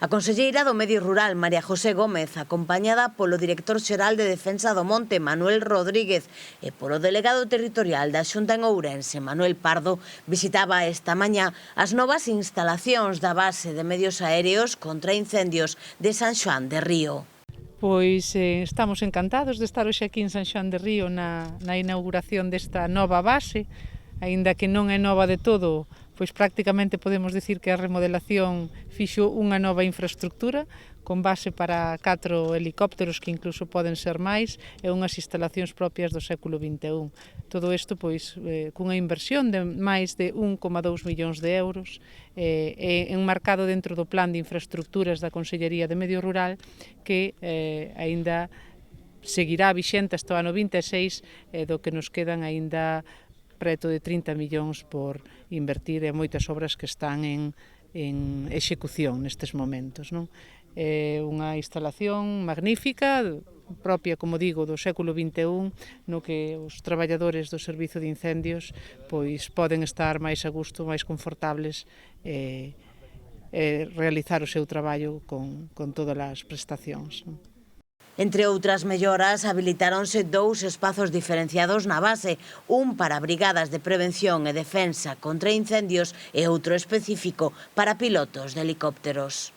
A conselleira do Medio Rural, María José Gómez, acompañada polo director xeral de Defensa do Monte, Manuel Rodríguez, e polo delegado territorial da Xunta en Ourense, Manuel Pardo, visitaba esta mañá as novas instalacións da base de medios aéreos contra incendios de San Xoán de Río. Pois estamos encantados de estar hoxe aquí en San Xoán de Río na inauguración desta nova base, aínda que non é nova de todo, pois prácticamente podemos dicir que a remodelación fixo unha nova infraestructura con base para 4 helicópteros que incluso poden ser máis e unhas instalacións propias do século XXI. Todo isto pois cunha inversión de máis de 1,2 millóns de euros enmarcado dentro do plan de infraestructuras da Consellería de Medio Rural que aínda seguirá vixente hasta o ano 26 do que nos quedan aínda preto de 30 millóns por invertir e moitas obras que están en execución nestes momentos, non? É unha instalación magnífica, propia, como digo, do século XXI, no que os traballadores do Servizo de Incendios pois poden estar máis a gusto, máis confortables e realizar o seu traballo con todas as prestacións, non? Entre outras melloras, habilitáronse 2 espazos diferenciados na base, un para brigadas de prevención e defensa contra incendios e outro específico para pilotos de helicópteros.